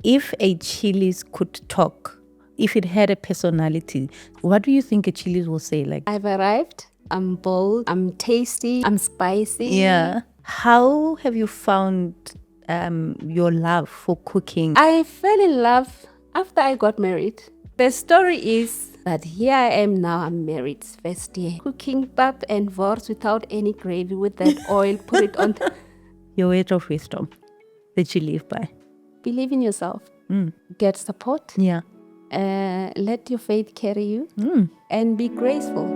If a chilies could talk, if it had a personality, what do you think a chilies will say? Like, I've arrived. I'm bold. I'm tasty. I'm spicy. yeah. How have you found your love for cooking? I fell in love after I got married. The story is that here I am now. I'm married. First year. Cooking pap and wors without any gravy with that oil. Put it on. Your word of wisdom that you live by. Believe in yourself. Get support. Yeah. Let your faith carry you. And be graceful.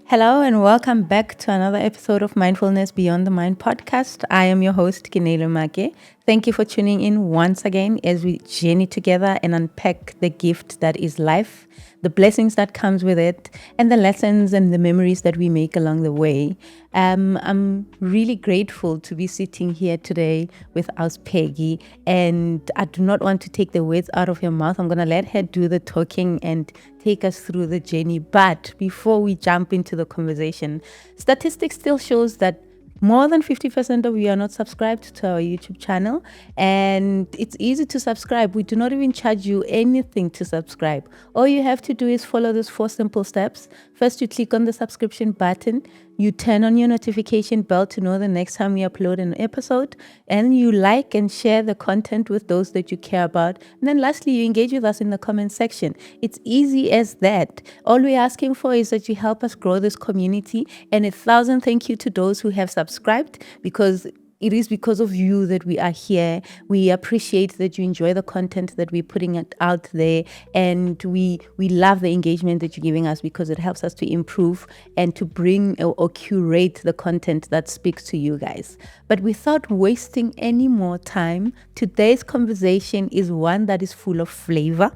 Hello and welcome back to another episode of Mindfulness Beyond the Mind podcast. I am your host, Keneilwe Maake. Thank you for tuning in once again as we journey together and unpack the gift that is life, the blessings that comes with it, and the lessons and the memories that we make along the way. I'm really grateful to be sitting here today with Ausi Peggy, and I do not want to take the words out of her mouth. I'm going to let her do the talking and take us through the journey. But before we jump into the conversation, statistics still shows that more than 50% of you are not subscribed to our YouTube channel, and it's easy to subscribe. We do not even charge you anything to subscribe. All you have to do is follow those 4 simple steps. First, you click on the subscription button, you turn on your notification bell to know the next time we upload an episode, and you like and share the content with those that you care about. And then lastly, you engage with us in the comment section. It's easy as that. All we're asking for is that you help us grow this community, and 1,000 thank you to those who have subscribed, because it is because of you that we are here. We appreciate that you enjoy the content that we're putting out there, and we love the engagement that you're giving us, because it helps us to improve and to bring or curate the content that speaks to you guys. But without wasting any more time, today's conversation is one that is full of flavor.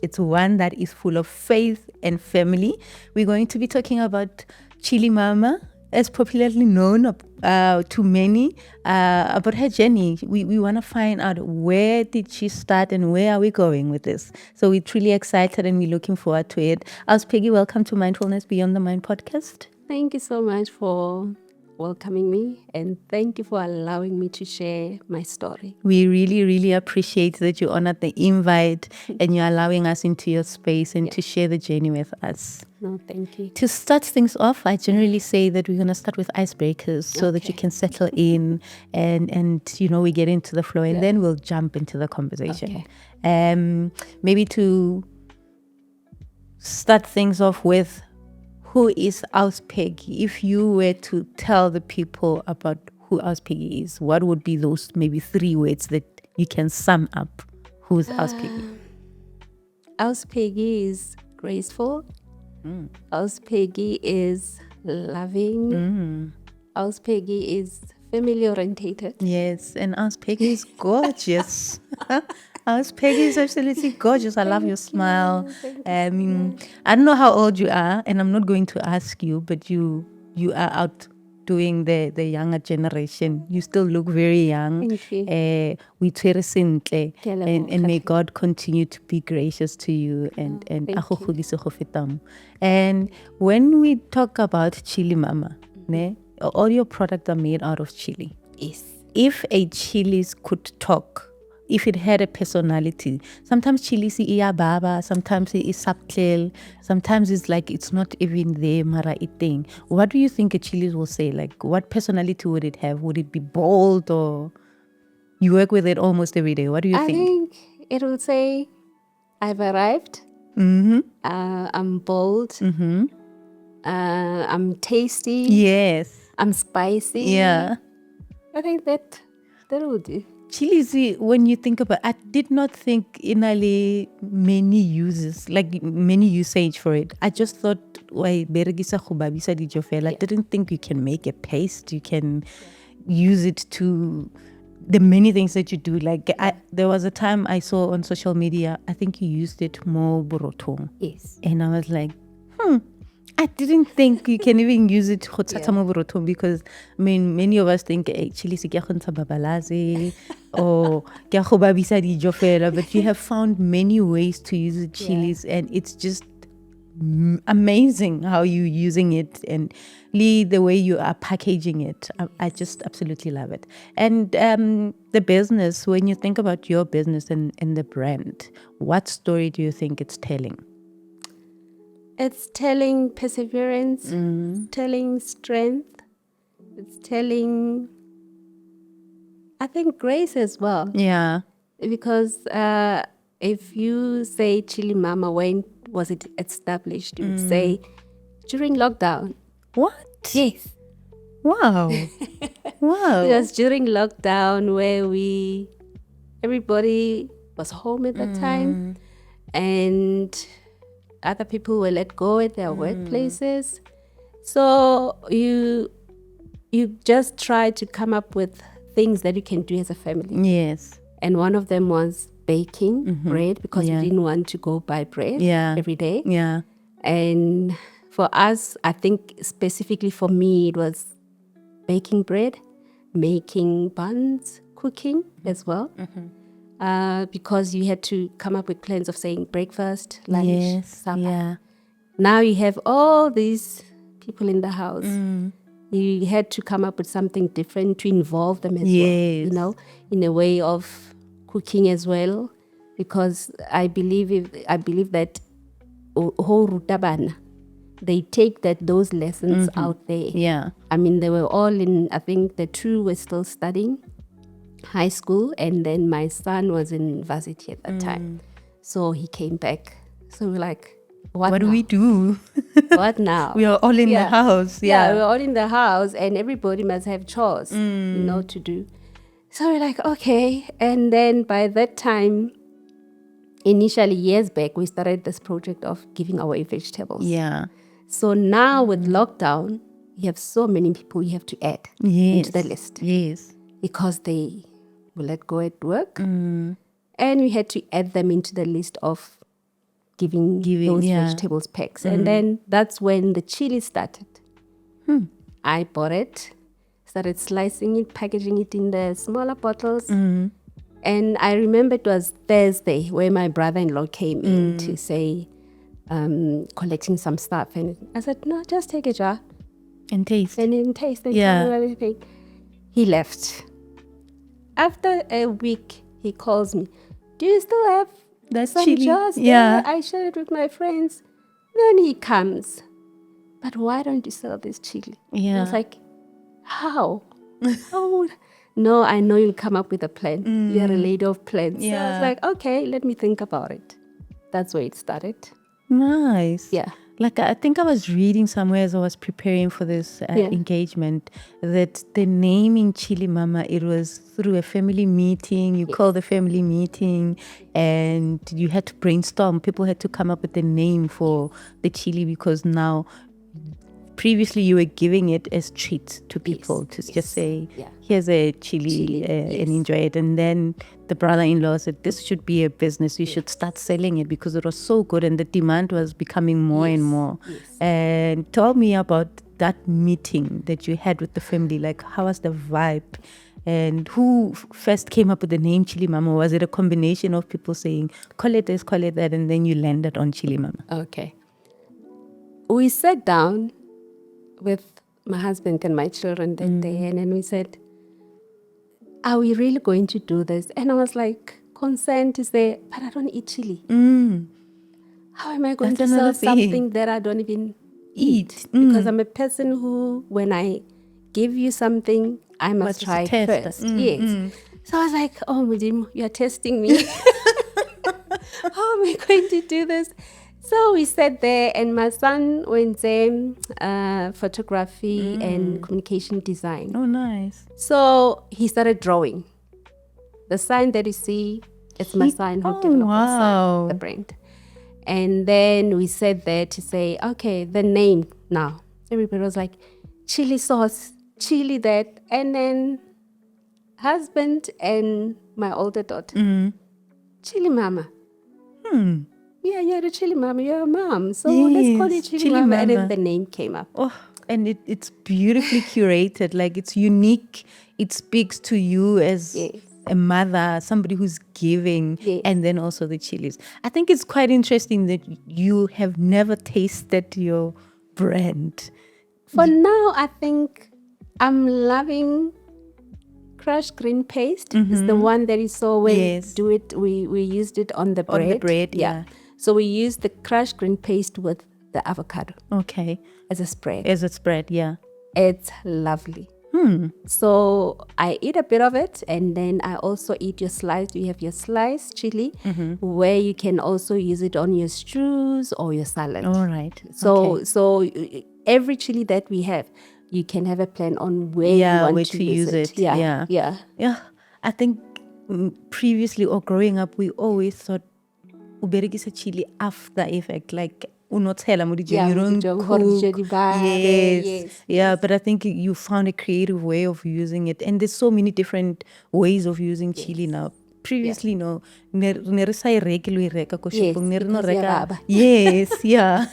It's one that is full of faith and family. We're going to be talking about Chili Mama, as popularly known to many, about her journey. We want to find out, where did she start and where are we going with this? So we're truly excited and we're looking forward to it. Ausi Peggy, welcome to Mindfulness Beyond the Mind podcast. Thank you so much for welcoming me, and thank you for allowing me to share my story. We really, really appreciate that you honored the invite and you're allowing us into your space and to share the journey with us. No, thank you. To start things off, I generally say that we're going to start with icebreakers so that you can settle in and we get into the flow, and then we'll jump into the conversation. Maybe to start things off with, who is Ausi Peggy? If you were to tell the people about who Ausi Peggy is, what would be those maybe 3 words that you can sum up? Who's Ausi Peggy? Ausi Peggy is graceful. Ausi Peggy is loving. Ausi Peggy is family orientated. Yes, and Ausi Peggy is gorgeous. Ausi Peggy is absolutely gorgeous. I love your smile. I don't know how old you are, and I'm not going to ask you, but you are outdoing the younger generation. You still look very young. Thank you. We tshwere sentle, and may God continue to be gracious to you and a go godise go feta mo. And when we talk about Chili Mama, all your products are made out of chili. Yes. If a chilies could talk, if it had a personality, sometimes chili is baba, sometimes it is subtle, sometimes it's like it's not even there, mara eating. What do you think a chilies will say? Like, what personality would it have? Would it be bold, or you work with it almost every day? What do you think? I think it will say, I've arrived. I'm bold. I'm tasty. Yes. I'm spicy. Yeah. I think that would do. Chili, when you think about, I did not think inali many uses, like many usage for it. I just thought, I didn't think you can make a paste. You can use it to the many things that you do. Like there was a time I saw on social media, I think you used it more borotong. Yes. And I was like, I didn't think you can even use it because many of us think chili se ke gontsha babalazi or ke go babisa dijo fela, but you have found many ways to use chilies and it's just amazing how you're using it, and Lee, the way you are packaging it. I just absolutely love it. And the business, when you think about your business and the brand, what story do you think it's telling? It's telling perseverance, telling strength, it's telling, I think, grace as well. Yeah. Because if you say Chili Mama, when was it established? You would say during lockdown. What? Yes. Wow. Wow. It was during lockdown where everybody was home at that time, and other people were let go at their workplaces. So you just try to come up with things that you can do as a family. Yes. And one of them was baking bread, because we didn't want to go buy bread every day. Yeah. And for us, I think specifically for me, it was baking bread, making buns, cooking as well. Because you had to come up with plans of saying breakfast, lunch, supper. Yeah. Now you have all these people in the house. You had to come up with something different to involve them as well, in a way of cooking as well, because I believe that whole rutabana, they take those lessons out there. Yeah. I mean, they were all in, I think the two were still studying high school, and then my son was in university at that time. So he came back. So we're like, what do now? we do? What now? We are all in the house. Yeah. We're all in the house, and everybody must have chores, to do. So we're like, okay. And then by that time, initially years back, we started this project of giving away vegetables. Yeah. So now with lockdown, you have so many people you have to add into the list. Yes. Because they were let go at work. And we had to add them into the list of giving those vegetables packs. And then that's when the chili started. I bought it, started slicing it, packaging it in the smaller bottles. And I remember it was Thursday where my brother-in-law came in to say, collecting some stuff. And I said, no, just take a jar. And taste. And then taste and try everything. He left. After a week, he calls me, do you still have some chili? jars? Yeah. I shared it with my friends. Then he comes, but why don't you sell this chili? Yeah. I was like, how? How? No, I know you'll come up with a plan. You're a lady of plans. So I was like, okay, let me think about it. That's where it started. Nice. Yeah. Like, I think I was reading somewhere as I was preparing for this engagement that the naming Chili Mama, it was through a family meeting. You call the family meeting and you had to brainstorm. People had to come up with a name for the chili, because now, previously you were giving it as treats to people to just say, here's a chili, and enjoy it. And then the brother-in-law said, this should be a business. You should start selling it, because it was so good and the demand was becoming more and more. And tell me about that meeting that you had with the family. Like, how was the vibe? And who first came up with the name Chili Mama? Was it a combination of people saying, call it this, call it that, and then you landed on Chili Mama? Okay. We sat down with my husband and my children that day, and then we said, are we really going to do this? And I was like concerned to say, but I don't eat chili. How am I going to sell something that I don't even eat? Because I'm a person who, when I give you something, I must try first. Yes. So I was like, oh, Mudimu, you're testing me. How am I going to do this? So we sat there, and my son went photography and communication design. Oh, nice. So he started drawing. The sign that you see, it's my son who developed the brand. And then we sat there to say, okay, the name now. Everybody was like, chili sauce, chili that. And then husband and my older daughter, Chili Mama. Yeah, you're a Chili Mama, you're a mom. So let's call it Chili Mama. And then the name came up. Oh, and it's beautifully curated. Like, it's unique. It speaks to you as a mother, somebody who's giving, Yes. and then also the chilies. I think it's quite interesting that you have never tasted your brand. For now, I think I'm loving crushed green paste. It's the one that is so when Yes. do it. We used it on the bread. On the bread, yeah. So we used the crushed green paste with the avocado Okay. as a spread. As a spread, yeah. It's lovely. So I eat a bit of it, and then I also eat your slice. You have your sliced chili, where you can also use it on your stews or your salad. All right. So Okay. so every chili that we have, you can have a plan on where you want where to use it. Yeah. I think previously or growing up, we always thought uberegisa chili after effect, like unothela mo dijong, you don't dijong hore dijo cook. di babe, Yes. yes, But I think you found a creative way of using it, and there's so many different ways of using chili now. Previously, no, ne re sa e reke lo e reka ko Yes, shopong, ne re no because ya reka. baba. Yes, yeah.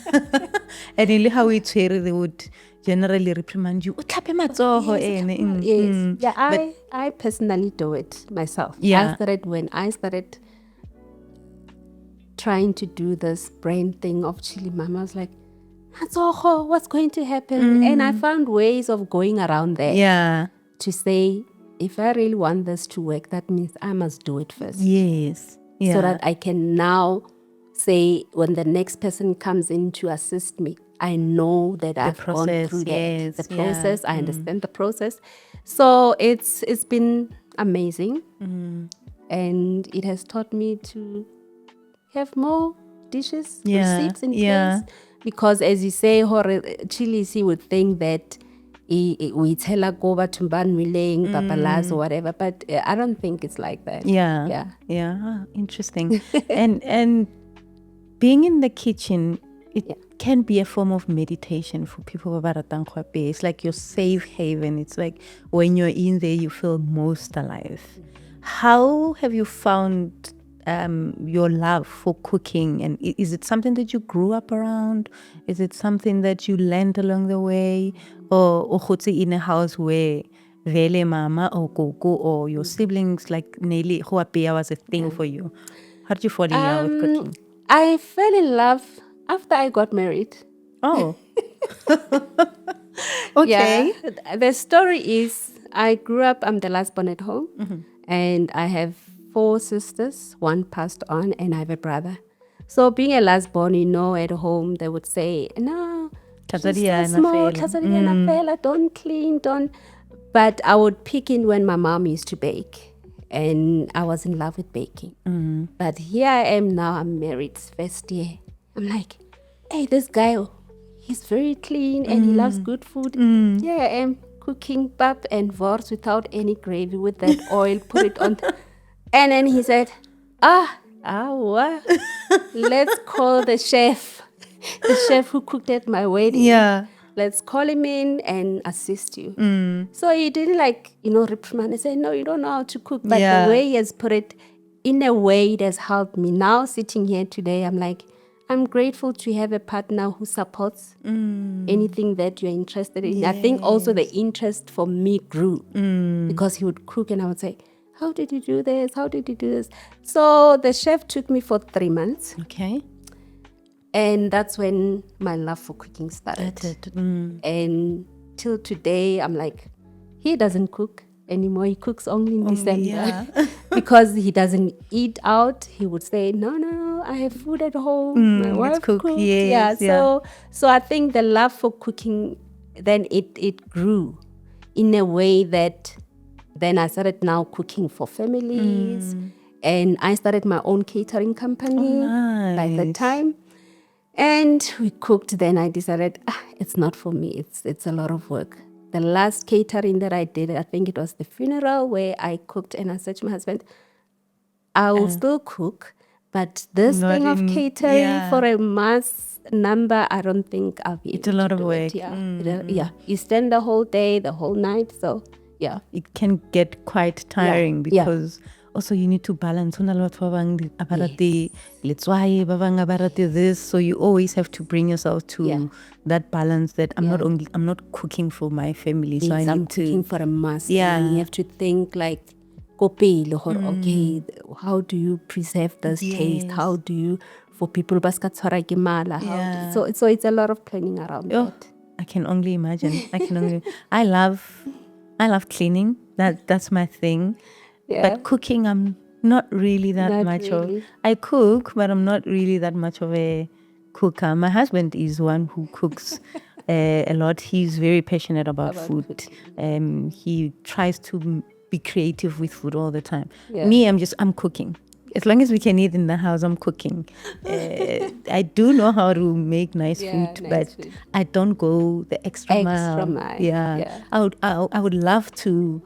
And in how we tshwere, they would generally reprimand you. O tlhape matsogo ene. Yes. Yeah, I personally do it myself. Yeah. When I started trying to do this brain thing of Chili Mama, I was like, "Matsogo, what's going to happen?" And I found ways of going around there. Yeah. To say, if I really want this to work, that means I must do it first. Yes. Yeah. So that I can now say, when the next person comes in to assist me, I know that I've gone through yes, that. The yeah. process, I understand the process. So it's been amazing. And it has taught me to have more dishes, receipts in place. Because as you say, Chilli, you would think that we tell her go back to Banwiling, Papalas or whatever, but I don't think it's like that. Yeah. Interesting. and being in the kitchen, it can be a form of meditation for people who are Baratangwape. It's like your safe haven. It's like when you're in there, you feel most alive. How have you found your love for cooking? And is it something that you grew up around? Is it something that you learned along the way? Or in a house where vele mama or koko or your siblings like Nelly Huapea was a thing for you? How did you fall in love with cooking? I fell in love after I got married. Oh. Okay. Yeah. The story is, I grew up, I'm the last born at home, and I have 4 sisters. One passed on, and I have a brother. So being a last born, at home, they would say, no, she's so small, don't clean, don't. But I would pick in when my mom used to bake, and I was in love with baking. But here I am now, I'm married, first year. I'm like, hey, this guy, he's very clean and he loves good food. Here I am cooking pap and wors without any gravy with that oil, put it on. And then he said, what? Let's call the chef who cooked at my wedding. Yeah. Let's call him in and assist you. So he didn't reprimand and say, no, you don't know how to cook. But the way he has put it, in a way, it has helped me. Now, sitting here today, I'm like, I'm grateful to have a partner who supports anything that you're interested in. I think also the interest for me grew because he would cook and I would say, how did you do this? How did you do this? So the chef took me for 3 months. Okay. And that's when my love for cooking started. And till today, I'm like, he doesn't cook anymore. He cooks only in December. Because he doesn't eat out. He would say, no, I have food at home. My wife cooked. So I think the love for cooking, then it grew in a way that then I started now cooking for families. And I started my own catering company by the time. And we cooked. Then I decided, it's not for me. It's a lot of work. The last catering that I did, I think it was the funeral where I cooked, and I said to my husband, I will still cook, but this thing of catering for a mass number, I don't think I'll be able to do it. It's a lot of work. You stand the whole day, the whole night, so yeah. It can get quite tiring because also you need to balance. This, so you always have to bring yourself to that balance that I'm not cooking for my family, so I'm cooking for a mass. Yeah, and you have to think like ko pele gore, okay, how do you preserve this taste? Yes. How do you, for people ba ska tshwara ke mala? Yeah. So it's a lot of planning around Oh, that. I can only imagine. I love cleaning. That's my thing. Yeah. But cooking, I'm not really that Not much really. of. I cook, but I'm not really that much of a cooker. My husband is one who cooks a lot. He's very passionate about food. He tries to be creative with food all the time. Yeah. Me, I'm cooking. As long as we can eat in the house, I'm cooking. I do know how to make nice food, nice but food. I don't go the extra mile. mile. Yeah. Yeah. I would love to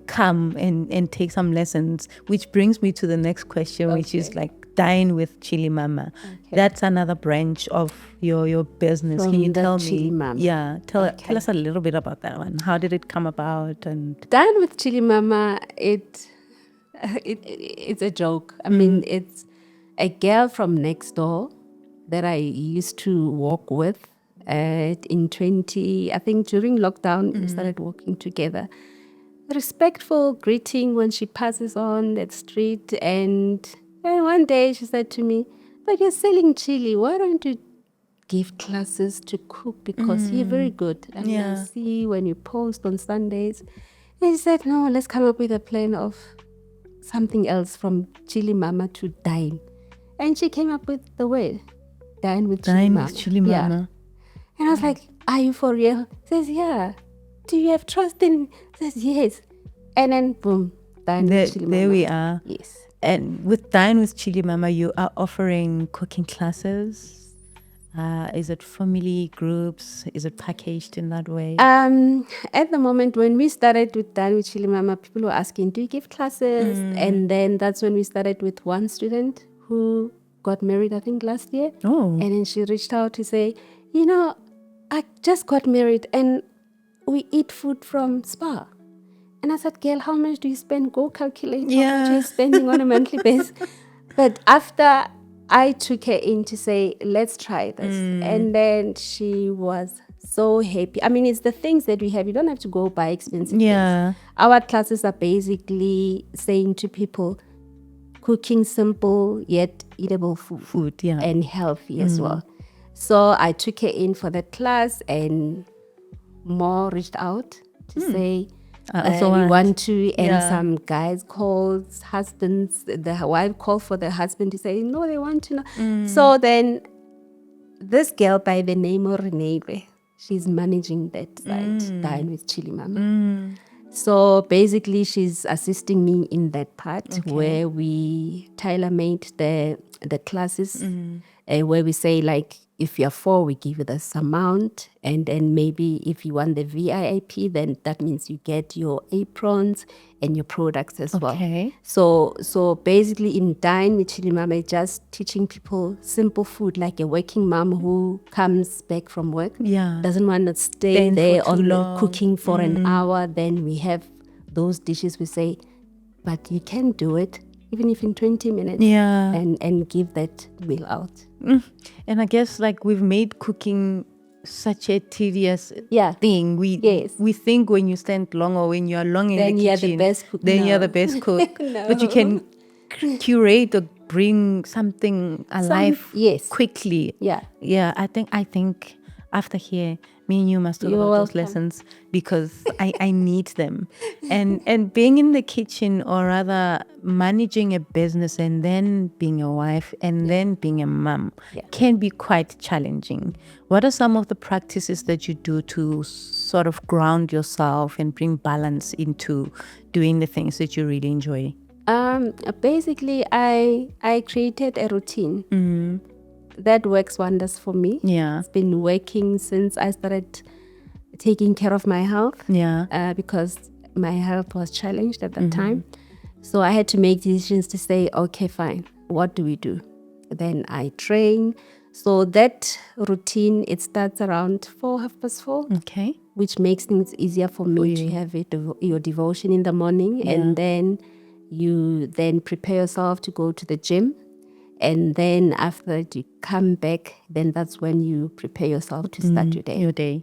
come and take some lessons, which brings me to the next question, which is Okay. like Dine with Chili Mama. Okay. That's another branch of your business. From Can you the tell Chili me? Mama. Yeah, tell Okay. us a little bit about that one. How did it come about? And Dine with Chili Mama, it's a joke. I mean, it's a girl from next door that I used to walk with in 20, I think during lockdown, we started walking together. Respectful greeting when she passes on that street. And then one day she said to me, but you're selling chili. Why don't you give classes to cook? Because you're very good. And I Yeah. see when you post on Sundays. And she said, no, let's come up with a plan of something else from Chili Mama to Dine. And she came up with the word, Dine with Chili Dine Mama. with Chili Mama. Yeah. And I was like, are you for real? Says, yeah. Do you have trust in me? Says, yes. And then, boom, Dine with Chili Mama. There we are. Yes. And with Dine with Chili Mama, you are offering cooking classes. Is it family groups? Is it packaged in that way? At the moment, when we started with Dine with Chili Mama, people were asking, do you give classes? And then that's when we started with one student who got married, I think, last year. Oh. And then she reached out to say, I just got married and we eat food from Spa. And I said, girl, how much do you spend? Go calculate how much you're spending on a monthly basis. But after I took her in to say, let's try this. And then she was so happy. I mean, it's the things that we have. You don't have to go buy expensive things. Our classes are basically saying to people, cooking simple yet eatable food, and healthy as well. So I took her in for that class, and more reached out to say, we want to, and some guys called, husbands, the wife called for the husband to say, no, they want to know. So then this girl by the name of Keneilwe, she's managing that site, Dine with Chili Mama. So basically she's assisting me in that part where we tailor-made the classes, where we say, like, if you're 4, we give you this amount. And then maybe if you want the VIP, then that means you get your aprons and your products as well. So basically in Dine with Chili Mama, just teaching people simple food, like a working mom who comes back from work, doesn't want to stay there on cooking for an hour. Then we have those dishes we say, but you can do it even if in 20 minutes, and give that meal out. And I guess, like, we've made cooking such a tedious thing. We think when you stand long or when you're long in the kitchen, then you're the best cook. But you can curate or bring something alive quickly. I think after here, me and you must talk about those lessons, because I need them. And being in the kitchen, or rather managing a business and then being a wife and then being a mom, can be quite challenging. What are some of the practices that you do to sort of ground yourself and bring balance into doing the things that you really enjoy? Basically, I created a routine that works wonders for me. It's been working since I started taking care of my health. Because my health was challenged at that time. So I had to make decisions to say, okay, fine, what do we do? Then I train. So that routine, it starts around 4:30. Okay. Which makes things easier for me to have your devotion in the morning. And then you then prepare yourself to go to the gym. And then after that, you come back, then that's when you prepare yourself to start your day.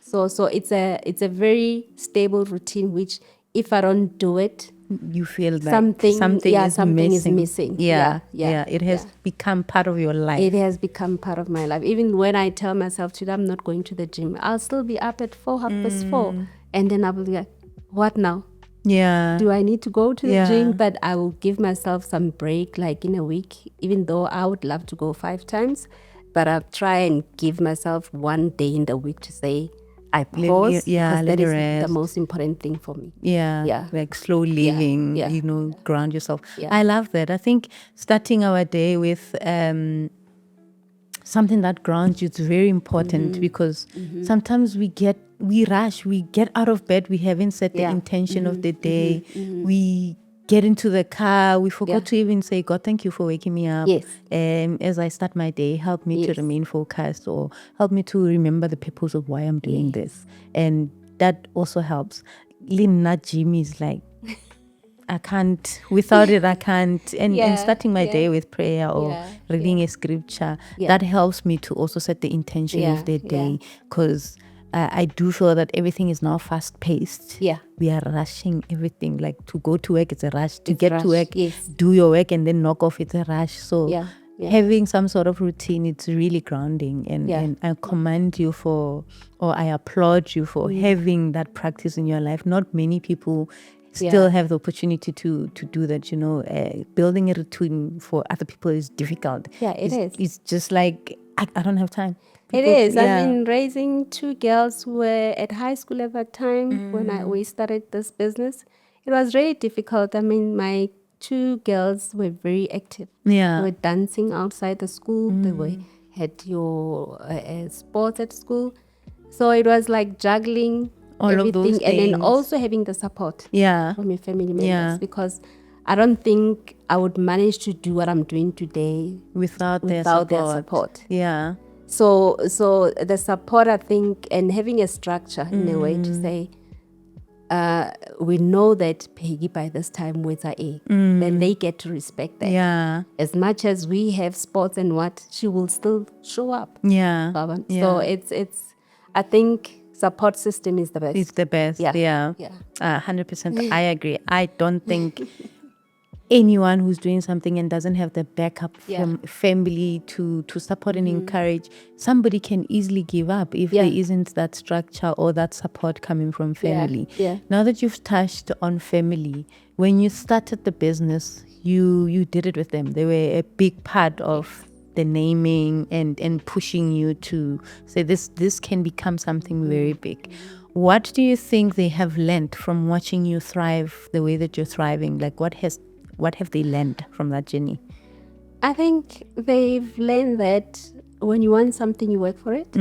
So it's a very stable routine, which if I don't do it, you feel like something is is missing. missing. Yeah, Yeah. It has become part of your life. It has become part of my life. Even when I tell myself today I'm not going to the gym, I'll still be up at 4:30, and then I'll be like, what now? Yeah. Do I need to go to the Yeah. gym? But I will give myself some break, like in a week, even though I would love to go 5 times. But I'll try and give myself one day in the week to say, I pause, because that is the most important thing for me. Yeah. Like slow living, Yeah. ground yourself. Yeah. I love that. I think starting our day with something that grounds you is very important, because sometimes we rush, we get out of bed, we haven't set the intention of the day. We get into the car, we forgot to even say, God, thank you for waking me up. Yes. As I start my day, help me to remain focused, or help me to remember the purpose of why I'm doing this. And that also helps. Lina Jimmy is like, I can't, without it, I can't. And starting my day with prayer or reading a scripture, that helps me to also set the intention of the day. Because I do feel that everything is now fast paced. Yeah. We are rushing everything. Like to go to work, it's a rush. To It's get rush, to work, yes. do your work and then knock off, it's a rush. So having some sort of routine, it's really grounding. And I commend you for, or I applaud you for having that practice in your life. Not many people still have the opportunity to do that. Building a routine for other people is difficult. It's just like I don't have time. It is. I mean, raising 2 girls who were at high school at that time when we started this business, it was really difficult. I mean, my 2 girls were very active. Yeah. They were dancing outside the school. They had your sports at school. So it was like juggling all everything, of those and then things. also having the support from your family members, because I don't think I would manage to do what I'm doing today without their support. Yeah. So the support, I think, and having a structure in a way to say, we know that Peggy by this time with her A, then they get to respect that. Yeah. As much as we have sports and what, she will still show up. Yeah. So it's I think support system is the best. It's the best. Yeah. 100%. I agree. I don't think anyone who's doing something and doesn't have the backup family to support and encourage, somebody can easily give up if there isn't that structure or that support coming from family. Now that you've touched on family, when you started the business, you did it with them. They were a big part of the naming and pushing you to say this can become something very big. What do you think they have learned from watching you thrive the way that you're thriving? Like what have they learned from that journey? I think they've learned that when you want something, you work for it.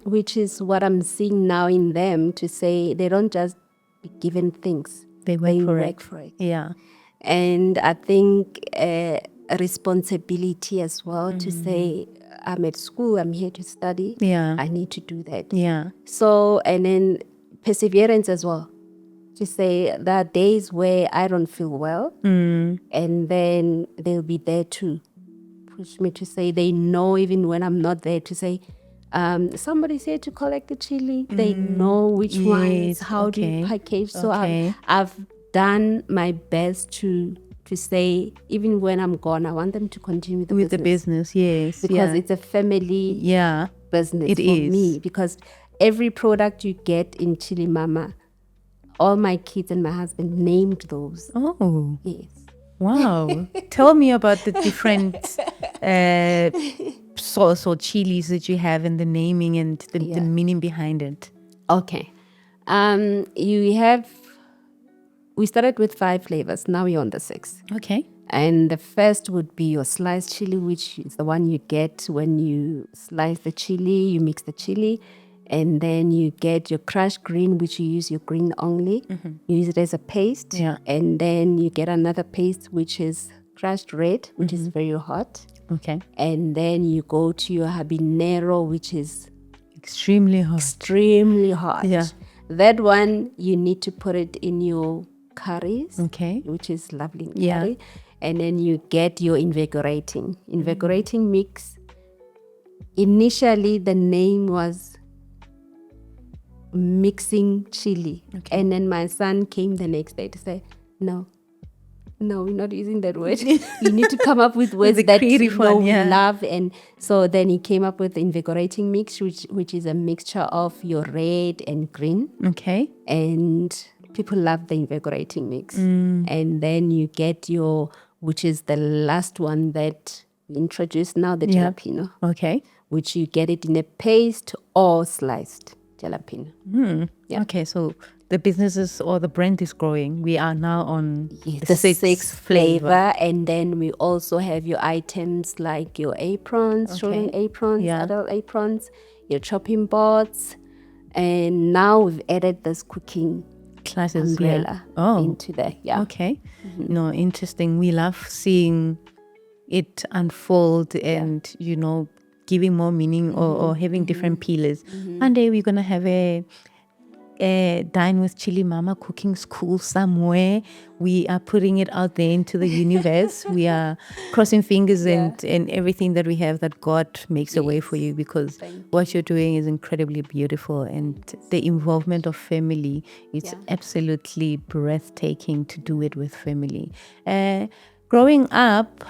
Which is what I'm seeing now in them, to say they don't just be given things. They work for it. Yeah. And I think a responsibility as well, to say, I'm at school, I'm here to study. Yeah. I need to do that. Yeah. So, and then perseverance as well, to say there are days where I don't feel well, and then they'll be there to push me, to say they know even when I'm not there, to say, somebody's here to collect the chili. They know which ones, how to package. So I've done my best to say, even when I'm gone, I want them to continue with the business. Yes, because it's a family business it for is. me. Because every product you get in Chili Mama, all my kids and my husband named those. Oh, yes. Wow. Tell me about the different sauce or chilies that you have, and the naming and the meaning behind it. Okay. We started with 5 flavors. Now we're on the 6th. Okay. And the first would be your sliced chili, which is the one you get when you slice the chili, you mix the chili. And then you get your crushed green, which you use your green only. You use it as a paste. Yeah. And then you get another paste, which is crushed red, which is very hot. Okay. And then you go to your habanero, which is extremely hot. Yeah. That one, you need to put it in your curries. Okay. Which is lovely in curry. And then you get your invigorating mix. Initially, the name was mixing chili. Okay. And then my son came the next day to say, no, we're not using that word. You need to come up with words The that creative one, we yeah. love. And so then he came up with the invigorating mix, which is a mixture of your red and green. Okay. And people love the invigorating mix. Mm. And then you get which is the last one that we introduced now, the Yeah. jalapeno, Okay. which you get it in a paste or sliced jalapeno. Yeah. Okay, so the businesses or the brand is growing. We are now on The sixth flavor. And then we also have your items like your aprons, children aprons, Yeah. adult aprons, your chopping boards. And now we've added this cooking classes umbrella into there. Yeah. Okay. No, interesting. We love seeing it unfold and giving more meaning or having different pillars. One day we're gonna have a Dine with Chili Mama cooking school somewhere. We are putting it out there into the universe. We are crossing fingers and everything that we have, that God makes a way for you, because what you're doing is incredibly beautiful, and the involvement of family is absolutely breathtaking to do it with family. Growing up,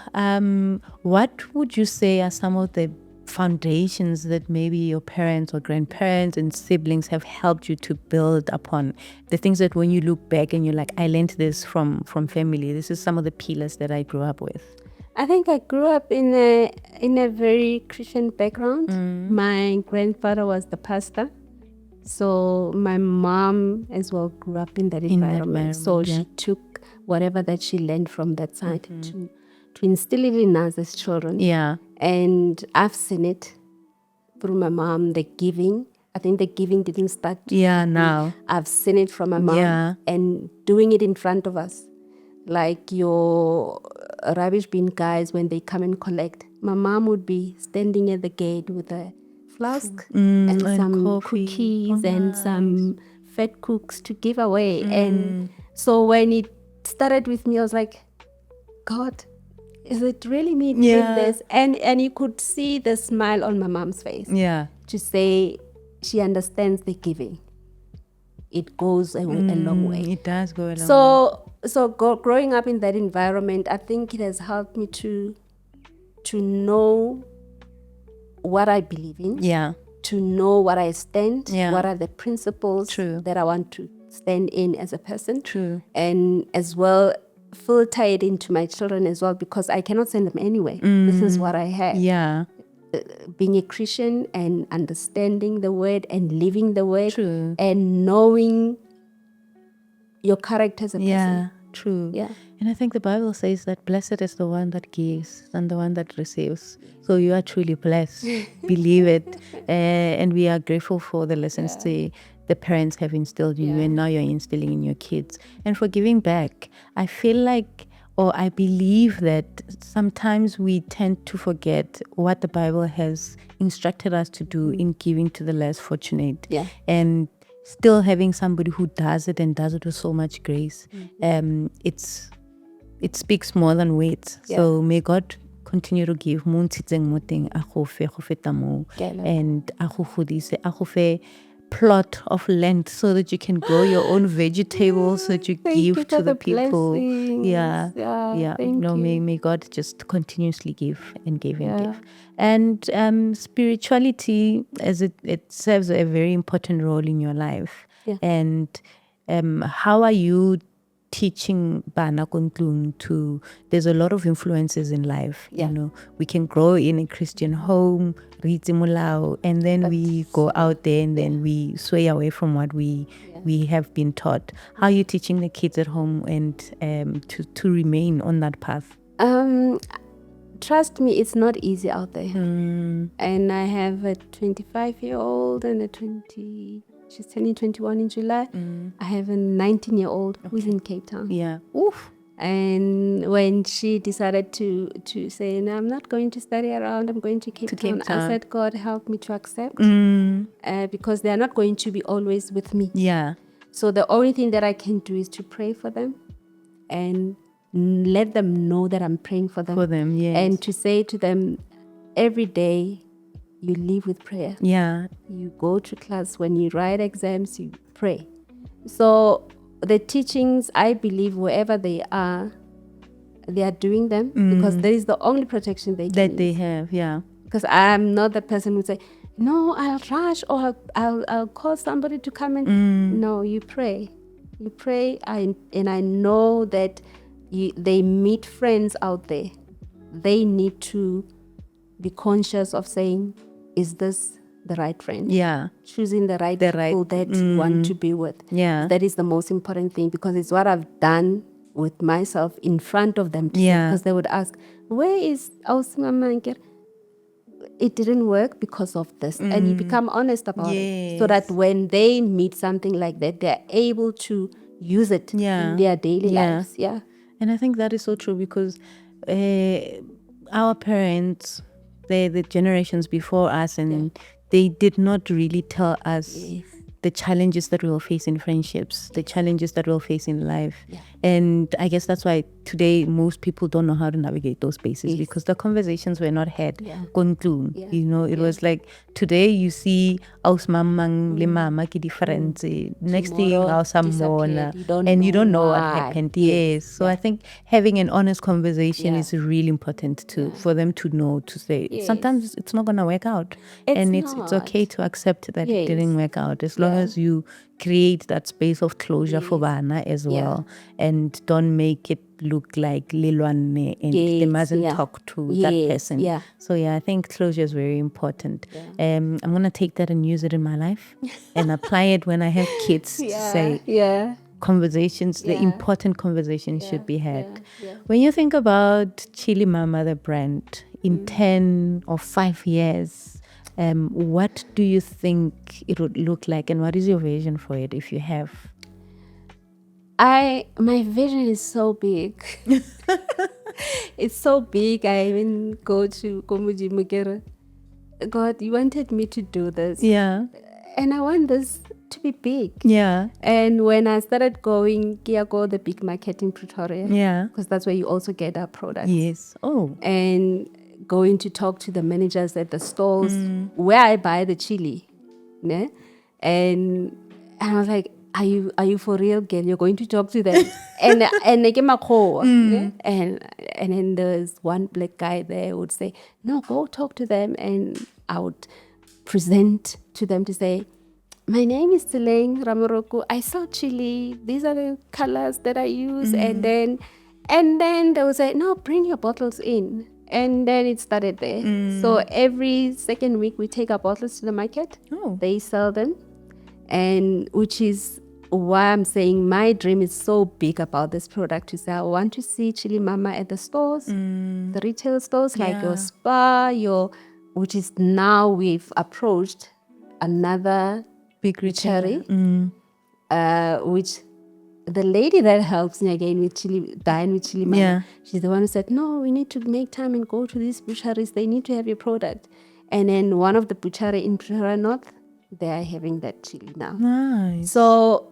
what would you say are some of the foundations that maybe your parents or grandparents and siblings have helped you to build upon? The things that when you look back and you're like, I learned this from family. This is some of the pillars that I grew up with. I think I grew up in a very Christian background. My grandfather was the pastor. So my mom as well grew up in that environment. So she took whatever that she learned from that side to instill it in us as children. Yeah. And I've seen it through my mom, the giving. I think the giving didn't start. Now. I've seen it from my mom and doing it in front of us. Like your rubbish bin guys, when they come and collect, my mom would be standing at the gate with a flask and some coffee. cookies and some fat cooks to give away. And so when it started with me, I was like, God, is it really me doing this? And you could see the smile on my mom's face. Yeah. To say she understands the giving. It goes a long way. It does go a long way. So growing up in that environment, I think it has helped me to know what I believe in. Yeah. To know what I stand. Yeah. What are the principles that I want to stand in as a person. True. And as well, filter it into my children as well, because I cannot send them anyway. This is what I have. Yeah. Being a Christian and understanding the word and living the word. True. And knowing your character as a person. Yeah, true. Yeah. And I think the Bible says that blessed is the one that gives and the one that receives. So you are truly blessed. Believe it. And we are grateful for the lessons the parents have instilled in you, and now you're instilling in your kids. And for giving back, I feel like, or I believe that sometimes we tend to forget what the Bible has instructed us to do in giving to the less fortunate. Yeah. And still having somebody who does it and does it with so much grace. It speaks more than words. Yeah. So may God continue to give mo ntshitseng mo teng a go fe go feta moo, and a go godise, a go fe plot of land so that you can grow your own vegetables, so that you give to the people. Blessings. Yeah. Thank you. May God just continuously give and give and give. And spirituality, as it serves a very important role in your life. Yeah. And how are you teaching bana ko ntlung to, there's a lot of influences in life. Yeah. We can grow in a Christian home, read Mulao, and then we go out there and then we sway away from what we have been taught. How are you teaching the kids at home and to remain on that path? Trust me, it's not easy out there. And I have a 25-year-old and she's turning 21 in July. I have a 19-year-old who's in Cape Town. Yeah. Oof. And when she decided to say, no, I'm not going to study around, I'm going to Cape Town, I said, God, help me to accept. Because they are not going to be always with me. Yeah. So the only thing that I can do is to pray for them and let them know that I'm praying for them. For them, yes. And to say to them, every day you live with prayer. Yeah. You go to class. When you write exams, you pray. So the teachings, I believe, wherever they are doing them because that is the only protection they can They use. have, yeah. Because I'm not the person who would say, no, I'll rush or I'll call somebody to come in. No, you pray. You pray, and I know that they meet friends out there. They need to be conscious of saying, is this the right friend? Yeah. Choosing the right people that you want to be with. Yeah. That is the most important thing because it's what I've done with myself in front of them. Yeah. Because they would ask, where is Ausi Peggy? It didn't work because of this. And you become honest about it. So that when they meet something like that, they're able to use it in their daily lives. Yeah. And I think that is so true because our parents, the generations before us, and they did not really tell us the challenges that we'll face in friendships, the challenges that we'll face in life. Yeah. And I guess that's why today most people don't know how to navigate those spaces because the conversations were not had. You know, it was like today you see Aus Mamang le Mama ki difference. Next thing Aus Amona, and you don't know what happened. Yes. So I think having an honest conversation is really important for them to know, to say sometimes it's not gonna work out. It's okay to accept that it didn't work out as long as you create that space of closure for Bana as well, and don't make it look like Lilwane and they mustn't talk to that person. So I think closure is very important. I'm gonna take that and use it in my life and apply it when I have kids to say conversations, the important conversations should be had. When you think about Chili Mama, the brand, in 10 or 5 years, what do you think it would look like and what is your vision for it if you have? My vision is so big. It's so big. I even go to Komuji Mugera. God, you wanted me to do this. Yeah. And I want this to be big. Yeah. And when I started going, go the big market in Pretoria. Yeah. Because that's where you also get our products. Yes. Oh. And going to talk to the managers at the stores where I buy the chili. Yeah? And I was like, are you for real, girl? You're going to talk to them? and they gave me a call. Yeah? And then there's one black guy there who would say, no, go talk to them. And I would present to them to say, my name is Tseleng Ramoroko. I sell chili. These are the colors that I use. And then they would say, no, bring your bottles in. And then it started there. So every second week we take our bottles to the market. They sell them. And which is why I'm saying my dream is so big about this product. To say I want to see Chili Mama at the stores, the retail stores, like your Spa, which is now we've approached another big butchery, which the lady that helps me again with Dine With Chili Mama, she's the one who said, no, we need to make time and go to these butcheries. They need to have your product. And then one of the butchery in Pretoria North, they are having that chili now. Nice. So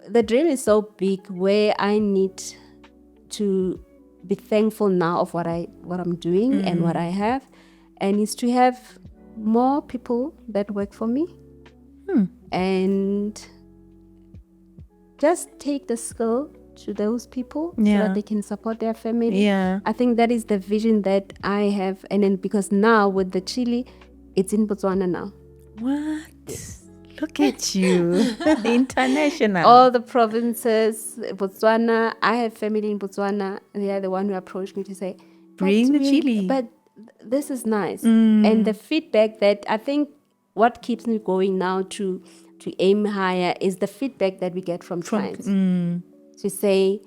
the dream is so big where I need to be thankful now of what I'm doing and what I have, and is to have more people that work for me and just take the skill to those people so that they can support their family. I think that is the vision that I have. And then because now with the chili, it's in Botswana now. What? Look at you. International. All the provinces, Botswana. I have family in Botswana. They are the one who approached me to say, bring the chili. But this is nice. And the feedback that I think what keeps me going now to aim higher is the feedback that we get from clients. To say,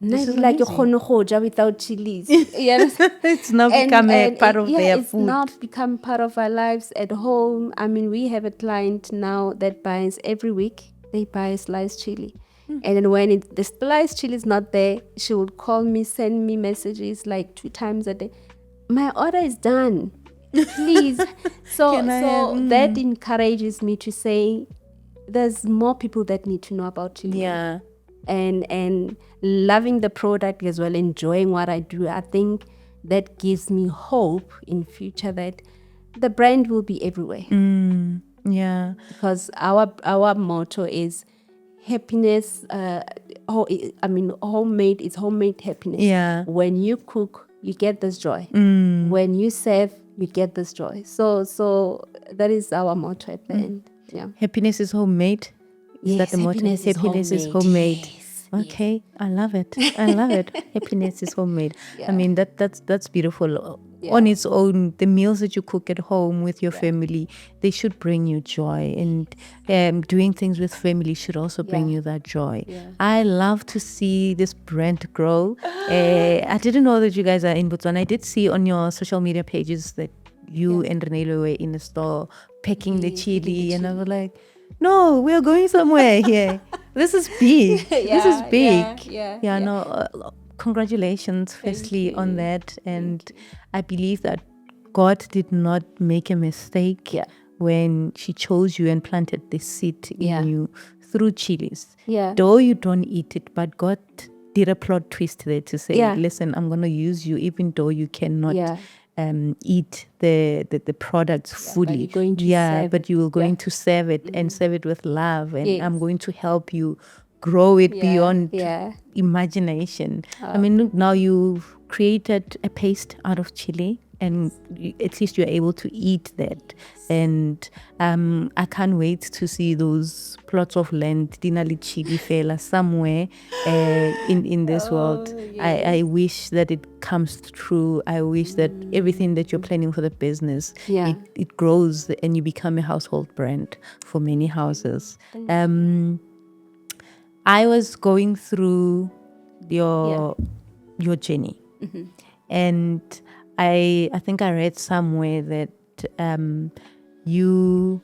This is like amazing. without chilies. It's now become a part of their it's food. now become part of our lives at home. I mean, we have a client now that buys every week. They buy a sliced chili. And then when the sliced chili is not there, she would call me, send me messages like 2 times a day. My order is done. Please. So that encourages me to say there's more people that need to know about chili. Yeah. And loving the product as well, enjoying what I do. I think that gives me hope in future that the brand will be everywhere. Yeah. Because our motto is happiness. Homemade is homemade happiness. Yeah. When you cook, you get this joy. When you serve, you get this joy. So that is our motto at the end. Yeah. Happiness is homemade. Is that the motto? Happiness is homemade. Yes, Okay, I love it. I love it. Happiness is homemade. Yeah. I mean that's beautiful. Yeah. On its own, the meals that you cook at home with your family, they should bring you joy, and doing things with family should also bring you that joy. Yeah. I love to see this brand grow. I didn't know that you guys are in Botswana. I did see on your social media pages that you and Keneilwe were in the store packing the chili, and I was like, no, we're going somewhere here. This is big. This is big. Yeah. No, congratulations firstly on that. And I believe that God did not make a mistake when she chose you and planted this seed in you through chilies. Yeah. Though you don't eat it, but God did a plot twist there to say, listen, I'm going to use you even though you cannot eat the products fully. But you will going to serve it and serve it with love, and I'm going to help you grow it beyond imagination. I mean, look, now you've created a paste out of chili, and at least you're able to eat that. And I can't wait to see those plots of land, Dinali Chili Fela, somewhere in this world. I wish that it comes true. I wish that everything that you're planning for the business, it grows and you become a household brand for many houses. I was going through your journey, and I think I read somewhere that you,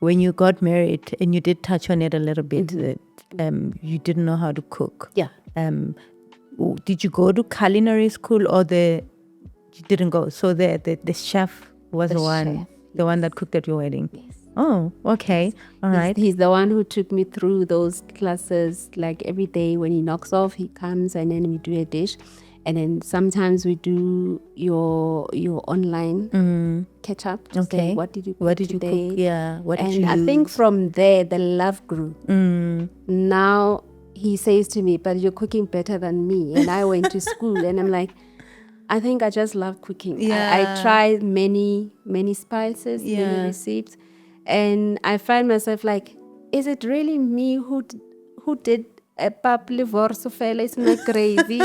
when you got married, and you did touch on it a little bit, that you didn't know how to cook. Did you go to culinary school, or you didn't go? So the chef was the one that cooked at your wedding. Yes. Oh, okay. All right. He's the one who took me through those classes. Like every day when he knocks off, he comes and then we do a dish. And then sometimes we do your online catch up. Okay. Say, what did you cook today? Yeah. What did you I think from there, the love grew. Now he says to me, but you're cooking better than me. And I went to school and I'm like, I think I just love cooking. I tried many spices, many recipes. And I find myself like, is it really me who did a pap liver sofela? It's not gravy.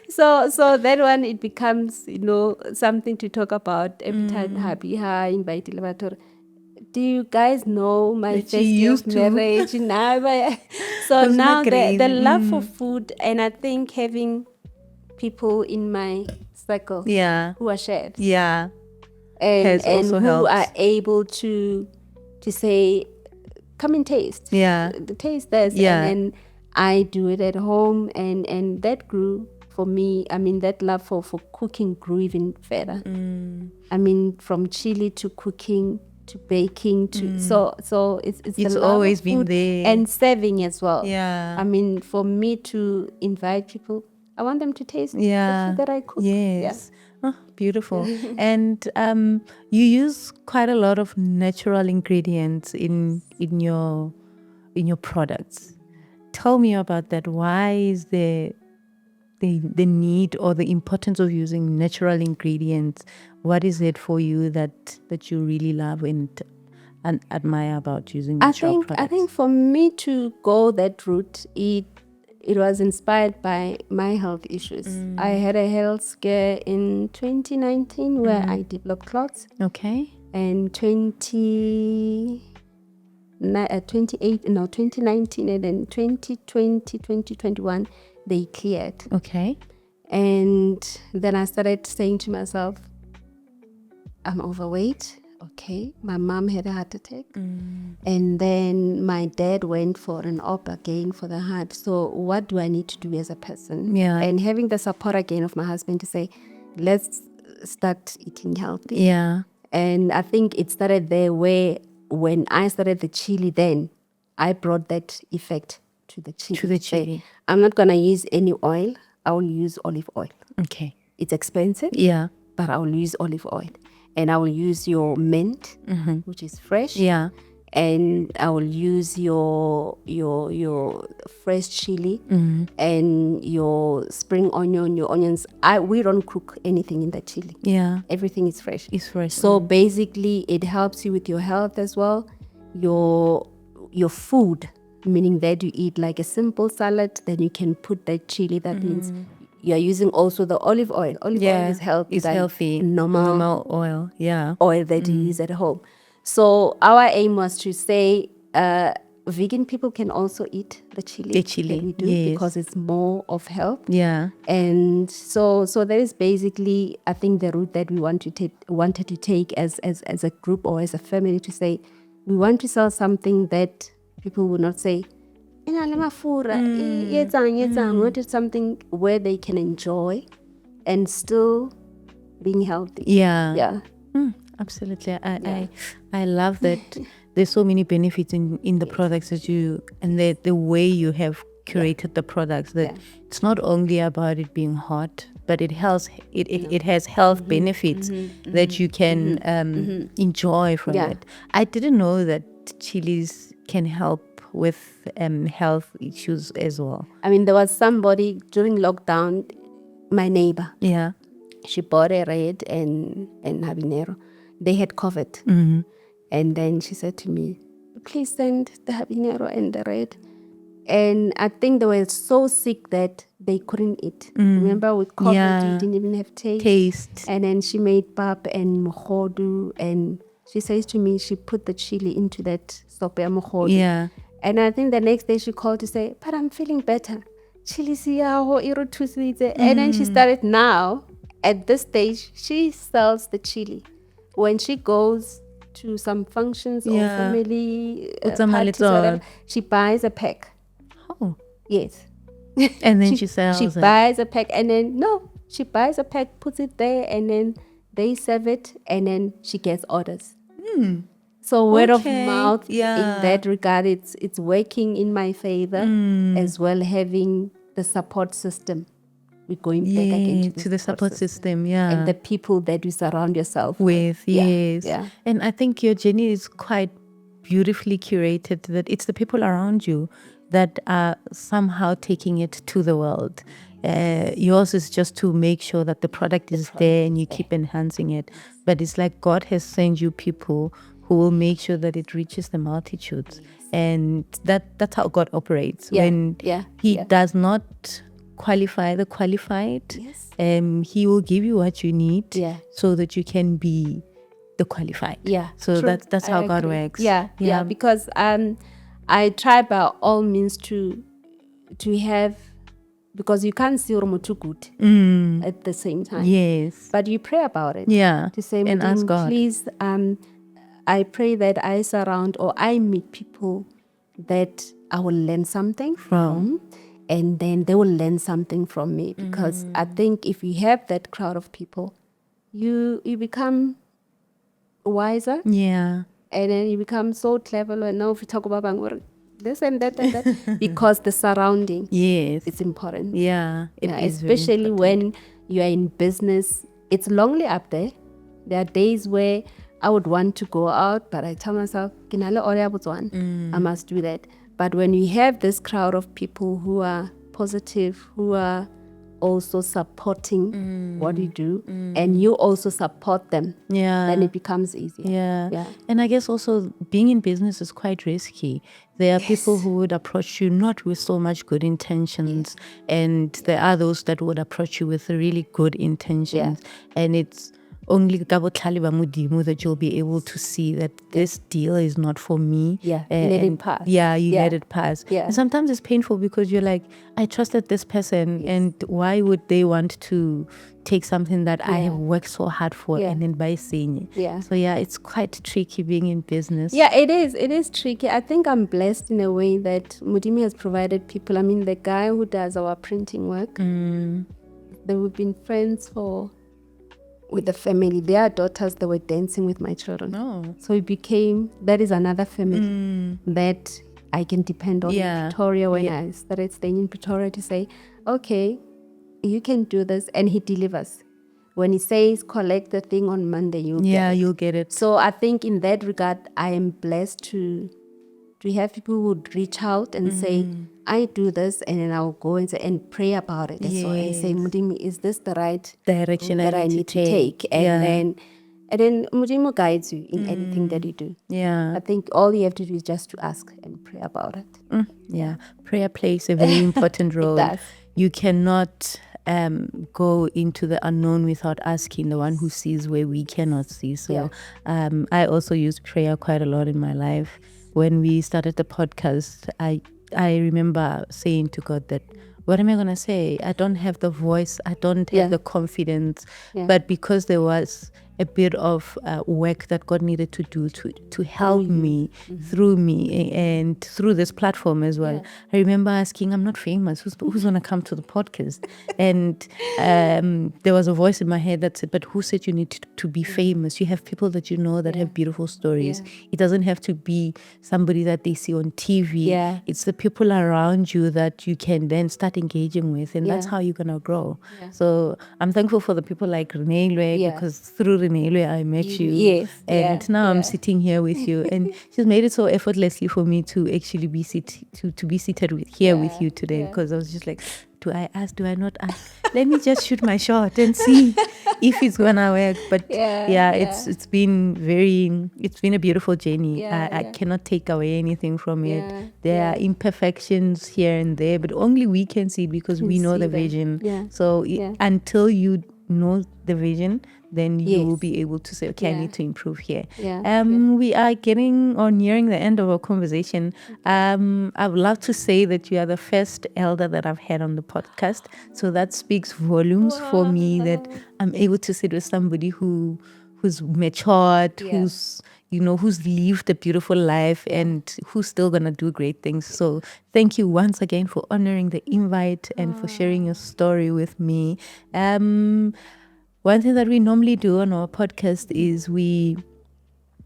So that one, it becomes, something to talk about every time happy invite Levator. Do you guys know my first year of marriage? So now the love for food, and I think having people in my circle who are chefs. And who helped. Are able to say, come and taste. Taste this. And I do it at home, and that grew for me. I mean, that love for cooking grew even further. I mean, from chili to cooking to baking to so it's the always been there, and serving as well. I mean, for me to invite people, I want them to taste the food that I cook. Oh, beautiful. And you use quite a lot of natural ingredients in your products. Tell me about that. Why is the need or the importance of using natural ingredients? What is it for you that you really love and admire about using natural products? I think for me to go that route, it was inspired by my health issues. I had a health scare in 2019 where I developed clots. Okay. And 2019 and then 2020, 2021, they cleared. Okay. And then I started saying to myself, I'm overweight. Okay. My mom had a heart attack. And then my dad went for an op again for the heart. So what do I need to do as a person? And having the support again of my husband to say, let's start eating healthy. And I think it started there where when I started the chili, then I brought that effect to the chili. I'm not going to use any oil. I will use olive oil. Okay. It's expensive. But I will use olive oil. and I will use your mint, which is fresh. Yeah. And I will use your fresh chili and your spring onion, your onions. We don't cook anything in the chili. Yeah. Everything is fresh. It's fresh. So basically, it helps you with your health as well. Your food, meaning that you eat like a simple salad, then you can put that chili. That means you are using also the olive oil. Olive oil is healthy. It's healthy. Normal oil. Yeah. oil that you use at home. So our aim was to say vegan people can also eat the chili. The chili, that we do, yes. because it's more of health. Yeah. And so that is basically, I think, the route that we wanted to take as a group or as a family, to say we want to sell something that people will not say, we wanted something where they can enjoy and still being healthy. Yeah. Yeah. Absolutely. I love that there's so many benefits in the products that you, and the way you have curated the products, that it's not only about it being hot, but it has health benefits that you can enjoy from it. I didn't know that chilies can help with health issues as well. I mean, there was somebody during lockdown, my neighbor. Yeah. She bought a red and habanero. They had COVID. And then she said to me, please send the habanero and the red. And I think they were so sick that they couldn't eat. Remember, with COVID, you didn't even have taste. And then she made pap and mohodu. And she says to me, she put the chili into that sope mohodu. Yeah. And I think the next day she called to say, but I'm feeling better. Chili and then she started now. At this stage, she sells the chili. When she goes to some functions or family parties, whatever, she buys a pack. Oh. Yes. And then she sells She it. buys a pack and then, she buys a pack, puts it there, and then they serve it, and then she gets orders. So word of mouth, in that regard, it's working in my favor, as well, having the support system. We're going back again to the support system, and the people that you surround yourself with. Yes. Yeah. And I think your journey is quite beautifully curated, that it's the people around you that are somehow taking it to the world. Yours is just to make sure that the product is there and you keep enhancing it. But it's like God has sent you people who will make sure that it reaches the multitudes. And that's how God operates. When He does not qualify the qualified, He will give you what you need so that you can be the qualified. So true. that's how God works. Yeah, because I try by all means to have, because you can't see Romo too good at the same time. Yes. But you pray about it. To say, and ask God, please, I pray that I surround or I meet people that I will learn something from, and then they will learn something from me. Because I think if you have that crowd of people, you become wiser. Yeah. And then you become so clever. And now if you talk about Bangor, this and that and that, because the surrounding, it's important. Yeah, especially when you are in business. It's lonely up there. There are days where I would want to go out, but I tell myself, I must do that. But when you have this crowd of people who are positive, who are also supporting what you do, and you also support them, then it becomes easier. And I guess also being in business is quite risky. There are people who would approach you not with so much good intentions, and there are those that would approach you with really good intentions, and it's only that you'll be able to see that this deal is not for me. Let it pass. Let it pass. And sometimes it's painful because you're like, I trusted this person, and why would they want to take something that I have worked so hard for and then buy saying it? So it's quite tricky being in business. It is tricky. I think I'm blessed in a way that Mudimi has provided people. I mean, the guy who does our printing work, we've been friends with the family. Their daughters, they were dancing with my children. So it became, that is another family that I can depend on in Pretoria when I started staying in Pretoria, to say, okay, you can do this, and he delivers. when it says collect the thing on Monday, you'll get it. You'll get it. So I think in that regard, I am blessed to have people who would reach out and say, I do this, and then I'll go and say and pray about it as well and say, Mudimi, is this the right Direction route that I need to take? And then Mudimu guides you in anything that you do. Yeah. I think all you have to do is just to ask and pray about it. Yeah. Prayer plays a very important role. It does. You cannot go into the unknown without asking the one who sees where we cannot see. So I also use prayer quite a lot in my life. When we started the podcast, I remember saying to God that, what am I going to say? I don't have the voice. I don't have the confidence. But because there was a bit of work that God needed to do to help me, through me, and through this platform as well. I remember asking, I'm not famous. Who's going to come to the podcast? And there was a voice in my head that said, but who said you need to be famous? You have people that you know that have beautiful stories. It doesn't have to be somebody that they see on TV. It's the people around you that you can then start engaging with, and that's how you're going to grow. So I'm thankful for the people like Keneilwe, because through Keneilwe I met you. And now I'm sitting here with you, and she's made it so effortlessly for me to actually be seated here with you today, because I was just like, do I ask? Do I not ask? Let me just shoot my shot and see if it's gonna work. But it's been a beautiful journey. I cannot take away anything from it. There are imperfections here and there, but only we can see it because we know the vision. So until you know the vision, then you will be able to say, okay, I need to improve here. We are getting or nearing the end of our conversation. I would love to say that you are the first elder that I've had on the podcast. So that speaks volumes for me, that I'm able to sit with somebody who's matured, who's lived a beautiful life, and who's still gonna do great things. So thank you once again for honoring the invite and for sharing your story with me. One thing that we normally do on our podcast is we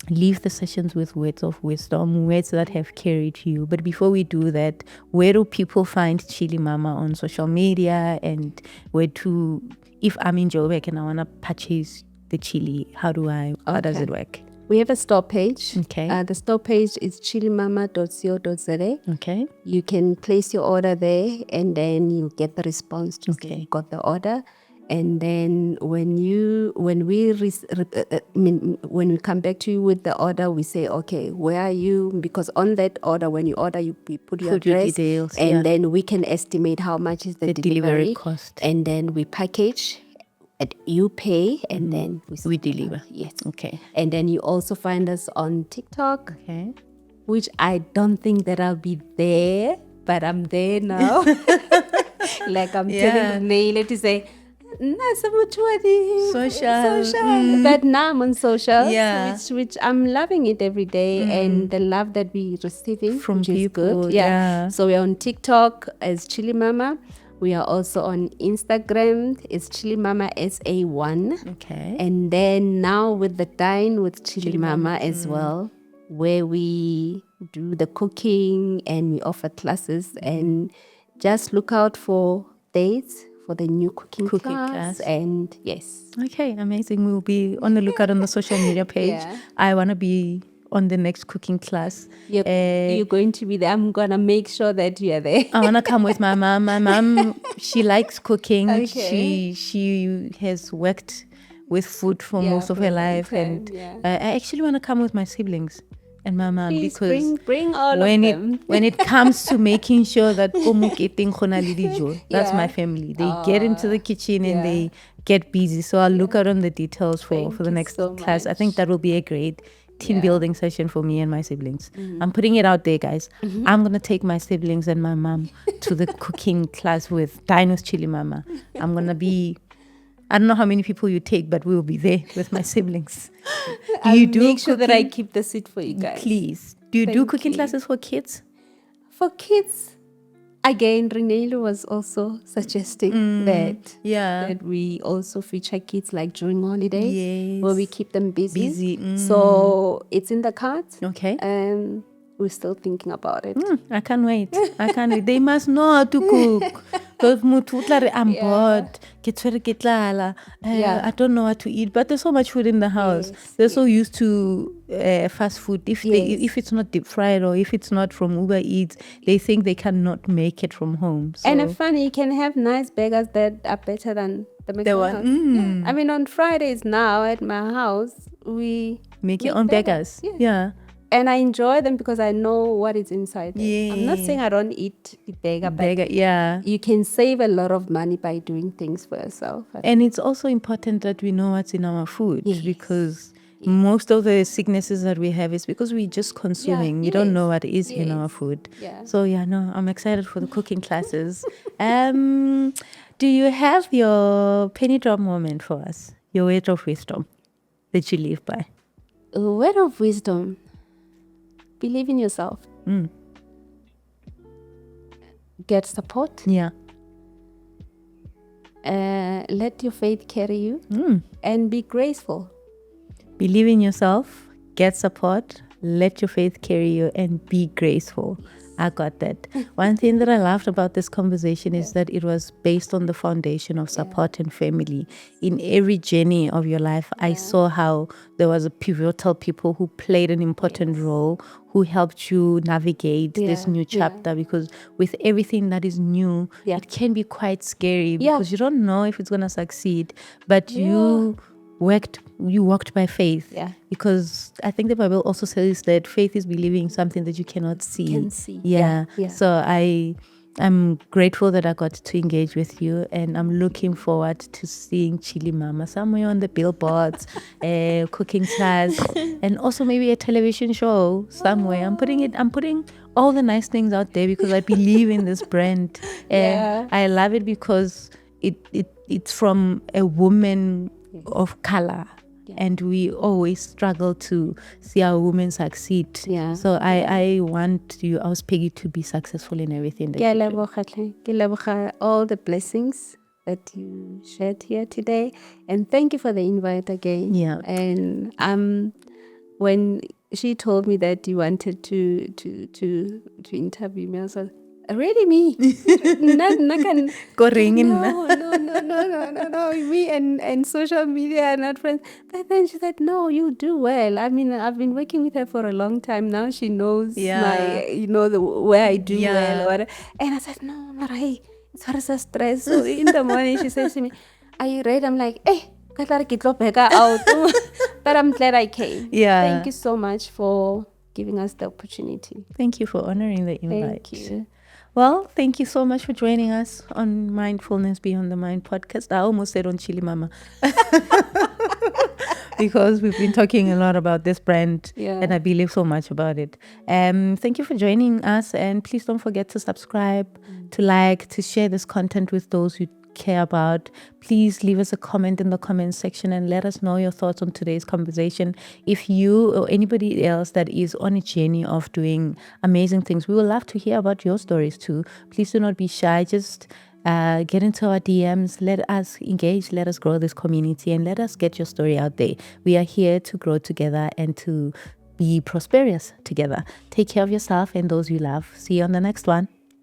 leave the sessions with words of wisdom, words that have carried you. But before we do that, where do people find Chilli Mama on social media, and if I'm in Joburg and I want to purchase the chili, how does it work? We have a store page. Okay. The store page is chillimama.co.za. Okay. You can place your order there, and then you get the response to say you got the order. And then when we come back to you with the order, we say, okay, where are you? Because on that order, when you order, you put your address, details, and then we can estimate how much is the delivery cost, and then we package. And you pay, and then we deliver. Yes. Okay. And then you also find us on TikTok. Okay. Which I don't think that I'll be there, but I'm there now. Like I'm telling Naila to say, social. But now I'm on social, which I'm loving it every day, and the love that we're receiving from which people. Is good. So we're on TikTok as Chilli Mama. We are also on Instagram. It's Chilli Mama SA1. Okay. And then now with the Dine with Chili Mama as well, where we do the cooking and we offer classes, and just look out for dates for the new cooking class. And okay, amazing. We'll be on the lookout on the social media page. I want to be on the next cooking class. You're going to be there. I'm going to make sure that you are there. I want to come with my mom. My mom, she likes cooking. Okay. She has worked with food for most of her life. And I actually want to come with my siblings and my mom. Please because bring all of them. When it comes to making sure that that's my family. They get into the kitchen and they get busy. So I'll look out on the details for the next class. I think that will be a great team building session for me and my siblings. I'm putting it out there, guys. I'm going to take my siblings and my mom to the cooking class with Dine with Chili Mama. I'm going to be, I don't know how many people you take, but we'll be there with my siblings. I'll make sure that I keep the seat for you guys. Please. Do you do cooking classes for kids? For kids, again, Renelo was also suggesting that we also feature kids like during holidays, where we keep them busy. So it's in the cards. Okay. We're still thinking about it. I can't wait. They must know how to cook. So if motho o tla re, I'm bored, ke tshwere ke tlala, I don't know what to eat, but there's so much food in the house. They're so used to fast food. If it's not deep fried or if it's not from Uber Eats, they think they cannot make it from home. So. And it's funny, you can have nice burgers that are better than the McDonald's. Yeah. I mean, on Fridays now at my house, we make your own burgers. Yeah. And I enjoy them because I know what is inside them. Yeah. I'm not saying I don't eat the burger, but you can save a lot of money by doing things for yourself. And it's also important that we know what's in our food because most of the sicknesses that we have is because we're just consuming. We don't know what is in our food. So I'm excited for the cooking classes. Do you have your penny drop moment for us? Your word of wisdom that you live by? A word of wisdom. Believe in yourself. Get support. Yeah. Let your faith carry you. And be graceful. Believe in yourself. Get support. Let your faith carry you and be graceful. I got that. One thing that I loved about this conversation is that it was based on the foundation of support and family. In every journey of your life, I saw how there was a pivotal people who played an important role, who helped you navigate this new chapter. Because with everything that is new, it can be quite scary because you don't know if it's going to succeed. But you walked by faith. Because I think the Bible also says that faith is believing something that you cannot see. So I'm grateful that I got to engage with you, and I'm looking forward to seeing Chili Mama somewhere on the billboards, cooking class, and also maybe a television show somewhere. I'm putting all the nice things out there because I believe in this brand. I love it because it's from a woman of color. And we always struggle to see our women succeed. So I want you, Ausi Peggy, to be successful in everything that you do. All the blessings that you shared here today. And thank you for the invite again. And when she told me that you wanted to interview me, I was like, really me? No, me and social media are not friends. But then she said, no, you do well. I mean, I've been working with her for a long time now. She knows where I do well. And I said, no, Marai, it's for a stress. So in the morning she says to me, are you ready? I'm like, hey, but I'm glad I came. Thank you so much for giving us the opportunity. Thank you for honoring the invite. Thank you. Well, thank you so much for joining us on Mindfulness Beyond the Mind podcast. I almost said on Chili Mama. Because we've been talking a lot about this brand and I believe so much about it. Thank you for joining us, and please don't forget to subscribe, to like, to share this content with those who care about. Please leave us a comment in the comment section and let us know your thoughts on today's conversation. If you or anybody else that is on a journey of doing amazing things, we would love to hear about your stories too. Please do not be shy. Just get into our DMs. Let us engage. Let us grow this community and let us get your story out there. We are here to grow together and to be prosperous together. Take care of yourself and those you love. See you on the next one.